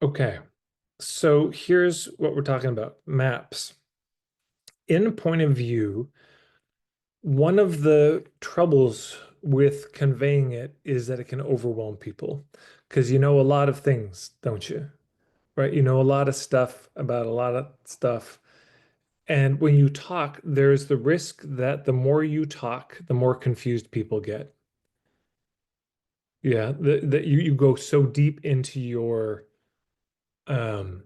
Okay, so here's what we're talking about, maps. In point of view, one of the troubles with conveying it is that it can overwhelm people because you know a lot of things, don't you? Right? You know a lot of stuff about a lot of stuff. And when you talk, there's the risk that the more you talk, the more confused people get. Yeah, that you go so deep um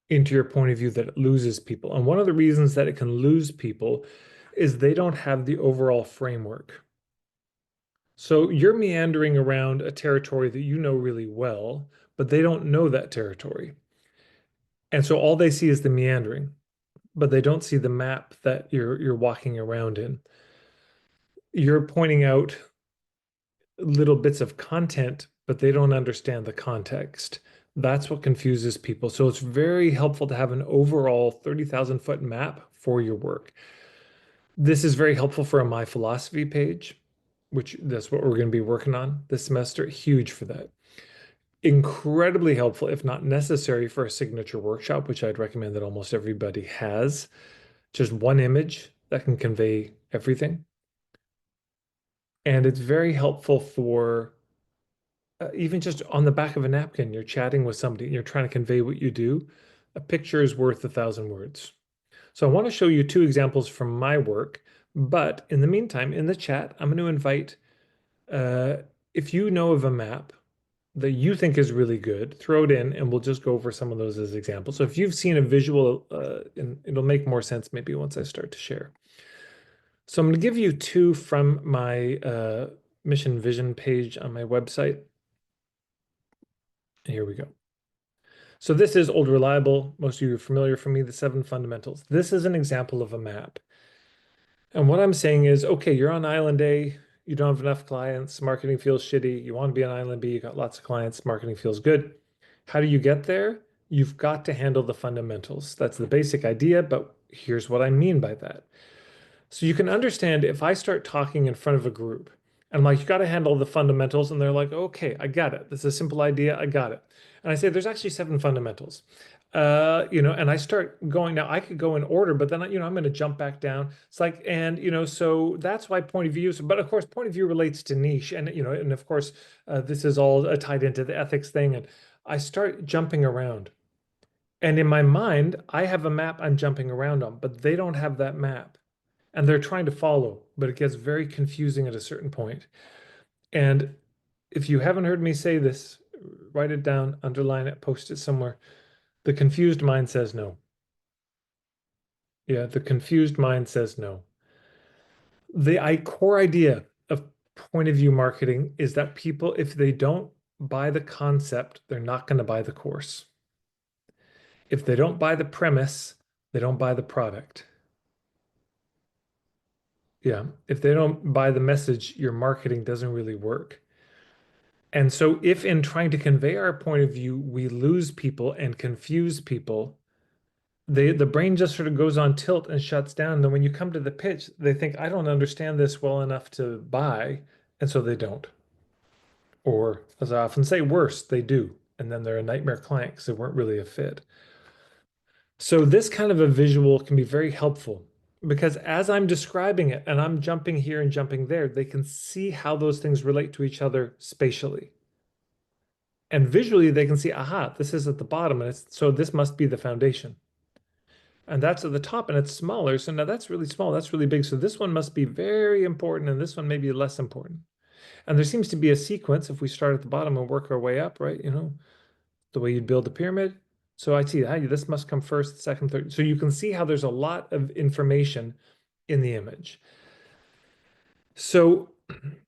into your point of view that it loses people. And one of the reasons that it can lose people is they don't have the overall framework. So you're meandering around a territory that you know really well, but they don't know that territory. And so all they see is the meandering, but they don't see the map that you're walking around in. You're pointing out little bits of content, but they don't understand the context. That's what confuses people. So it's very helpful to have an overall 30,000 foot map for your work. This is very helpful for a My Philosophy page, which that's what we're going to be working on this semester. Huge for that. Incredibly helpful, if not necessary, for a signature workshop, which I'd recommend that almost everybody has. Just one image that can convey everything. And it's very helpful for even just on the back of a napkin, you're chatting with somebody and you're trying to convey what you do. A picture is worth 1,000 words. So I want to show you two examples from my work, but in the meantime, in the chat, I'm going to invite, uh, if you know of a map that you think is really good, throw it in and we'll just go over some of those as examples. So if you've seen a visual, and it'll make more sense maybe once I start to share. So I'm going to give you two from my mission vision page on my website. Here we go. So this is Old Reliable. Most of you are familiar from me, the seven fundamentals. This is an example of a map. And what I'm saying is, okay, you're on island A, you don't have enough clients, marketing feels shitty. You want to be on island B, you got lots of clients, marketing feels good. How do you get there? You've got to handle the fundamentals. That's the basic idea, but here's what I mean by that. So you can understand if I start talking in front of a group and I'm like, you got to handle the fundamentals. And they're like, okay, I got it. This is a simple idea. I got it. And I say, there's actually seven fundamentals. And I start going now, I could go in order, but then, I'm going to jump back down. It's like, and, so that's why point of view, but of course, point of view relates to niche. And of course, this is all tied into the ethics thing. And I start jumping around. And in my mind, I have a map I'm jumping around on, but they don't have that map and they're trying to follow, but it gets very confusing at a certain point. And if you haven't heard me say this, write it down, underline it, post it somewhere. The confused mind says no. Yeah, the confused mind says no. The core idea of point of view marketing is that people, if they don't buy the concept, they're not going to buy the course. If they don't buy the premise, they don't buy the product. Yeah, if they don't buy the message, your marketing doesn't really work. And so, if in trying to convey our point of view, we lose people and confuse people, the brain just sort of goes on tilt and shuts down. And then when you come to the pitch, they think, I don't understand this well enough to buy. And so they don't. Or, as I often say, worse, they do. And then they're a nightmare client because they weren't really a fit. So, this kind of a visual can be very helpful because as I'm describing it and I'm jumping here and jumping there, they can see how those things relate to each other spatially. And visually they can see, aha, this is at the bottom, and so this must be the foundation. And that's at the top, and it's smaller. So now that's really small, that's really big. So this one must be very important, and this one may be less important. And there seems to be a sequence if we start at the bottom and work our way up, right? The way you'd build a pyramid. So I see, this must come first, second, third. So you can see how there's a lot of information in the image. So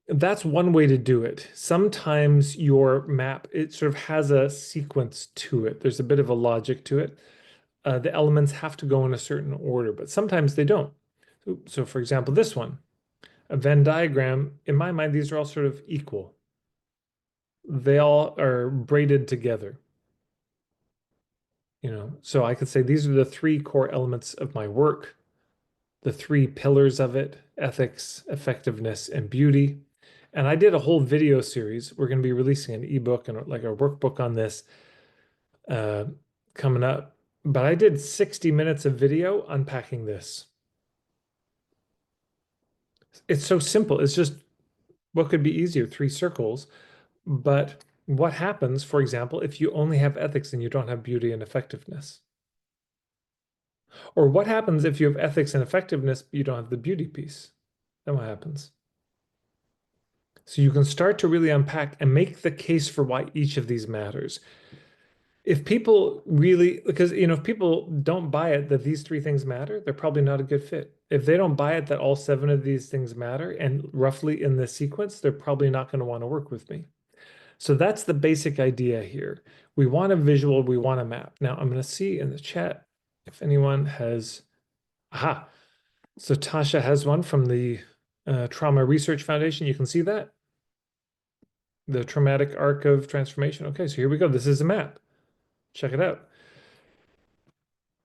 that's one way to do it. Sometimes your map, it sort of has a sequence to it. There's a bit of a logic to it. The elements have to go in a certain order, but sometimes they don't. So for example, this one, a Venn diagram, in my mind, these are all sort of equal. They all are braided together. So I could say these are the three core elements of my work, the three pillars of it, ethics, effectiveness, and beauty. And I did a whole video series. We're going to be releasing an ebook and like a workbook on this uh, coming up. But I did 60 minutes of video unpacking this. It's so simple. It's just what could be easier? Three circles. But what happens, for example, if you only have ethics and you don't have beauty and effectiveness? Or what happens if you have ethics and effectiveness, but you don't have the beauty piece? Then what happens? So you can start to really unpack and make the case for why each of these matters. If people really, because if people don't buy it that these three things matter, they're probably not a good fit. If they don't buy it that all seven of these things matter and roughly in this sequence, they're probably not going to want to work with me. So that's the basic idea here. We want a visual, we want a map. Now I'm going to see in the chat if anyone has, aha. So Tasha has one from the Trauma Research Foundation. You can see that. The traumatic arc of transformation. Okay, so here we go. This is a map. Check it out.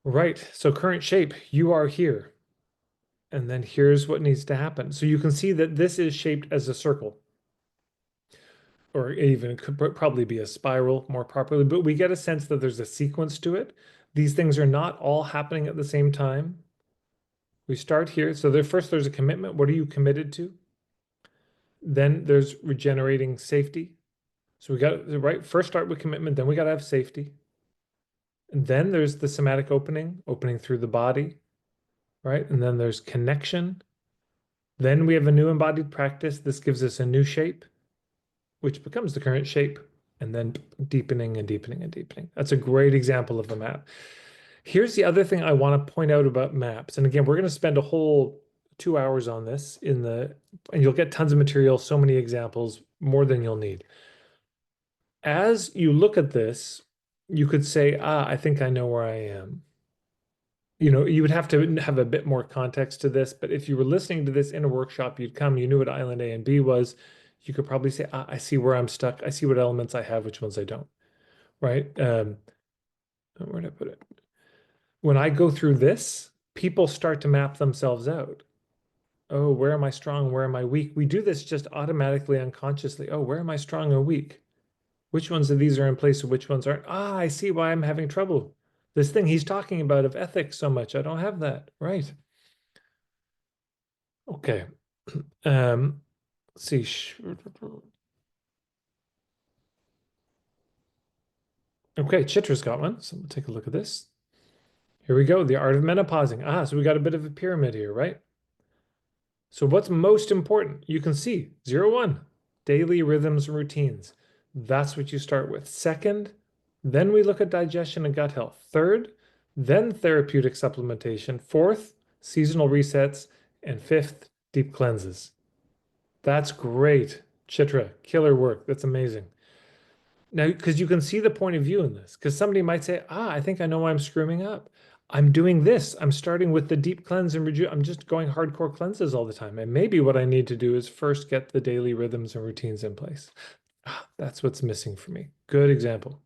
Right, so current shape, you are here. And then here's what needs to happen. So you can see that this is shaped as a circle. Or even it could probably be a spiral more properly, but we get a sense that there's a sequence to it. These things are not all happening at the same time. We start here. So first there's a commitment. What are you committed to? Then there's regenerating safety. So we got right first start with commitment, then we got to have safety. And then there's the somatic opening through the body, right? And then there's connection. Then we have a new embodied practice. This gives us a new shape, which becomes the current shape, and then deepening and deepening and deepening. That's a great example of a map. Here's the other thing I want to point out about maps. And again, we're going to spend a whole 2 hours on this and you'll get tons of material, so many examples, more than you'll need. As you look at this, you could say, I think I know where I am. You would have to have a bit more context to this, but if you were listening to this in a workshop, you knew what island A and B was, you could probably say, I see where I'm stuck. I see what elements I have, which ones I don't, right? Where did I put it? When I go through this, people start to map themselves out. Oh, where am I strong? Where am I weak? We do this just automatically, unconsciously. Oh, where am I strong or weak? Which ones of these are in place and which ones aren't? I see why I'm having trouble. This thing he's talking about of ethics so much, I don't have that. Right. Okay. Let's see. Okay, Chitra's got one. So we'll take a look at this. Here we go. The art of menopausing. So we got a bit of a pyramid here, right? So what's most important? You can see 0, 1, daily rhythms and routines. That's what you start with. Second, then we look at digestion and gut health. Third, then therapeutic supplementation. Fourth, seasonal resets. And fifth, deep cleanses. That's great. Chitra, killer work. That's amazing. Now, because you can see the point of view in this, because somebody might say, I think I know why I'm screwing up. I'm doing this. I'm starting with the deep cleanse and I'm just going hardcore cleanses all the time. And maybe what I need to do is first get the daily rhythms and routines in place. That's what's missing for me. Good example.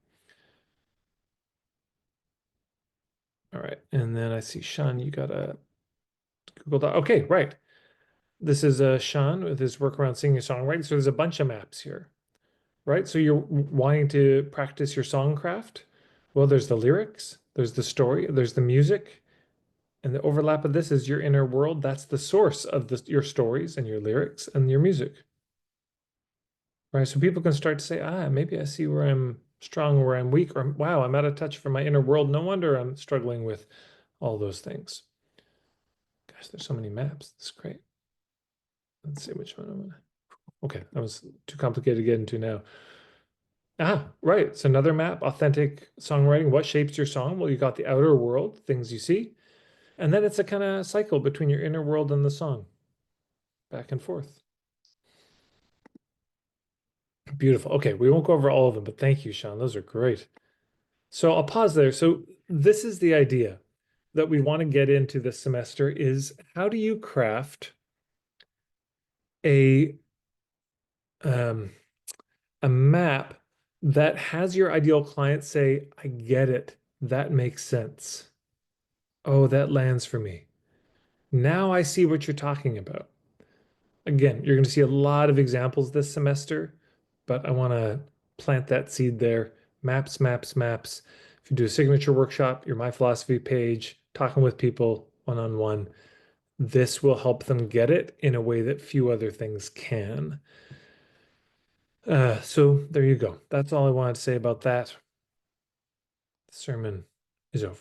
All right. And then I see Sean, you got a Google Doc. Okay, right. This is Sean with his work around singing songwriting. So there's a bunch of maps here, right? So you're wanting to practice your songcraft. Well, there's the lyrics, there's the story, there's the music, and the overlap of this is your inner world. That's the source of your stories and your lyrics and your music, right? So people can start to say, maybe I see where I'm strong, where I'm weak, or wow, I'm out of touch from my inner world. No wonder I'm struggling with all those things. Gosh, there's so many maps. That's great. Let's see which one I'm gonna. Okay, that was too complicated to get into now. Right. It's another map, authentic songwriting. What shapes your song? Well, you got the outer world, things you see. And then it's a kind of cycle between your inner world and the song, back and forth. Beautiful. Okay, we won't go over all of them, but thank you, Sean. Those are great. So I'll pause there. So this is the idea that we want to get into this semester is how do you craft a um, a map that has your ideal client say, I get it. That makes sense. Oh, that lands for me. Now I see what you're talking about. Again, you're going to see a lot of examples this semester, but I want to plant that seed there. Maps, maps, maps. If you do a signature workshop, your My Philosophy page, talking with people one-on-one, this will help them get it in a way that few other things can. So there you go. That's all I wanted to say about that. The sermon is over.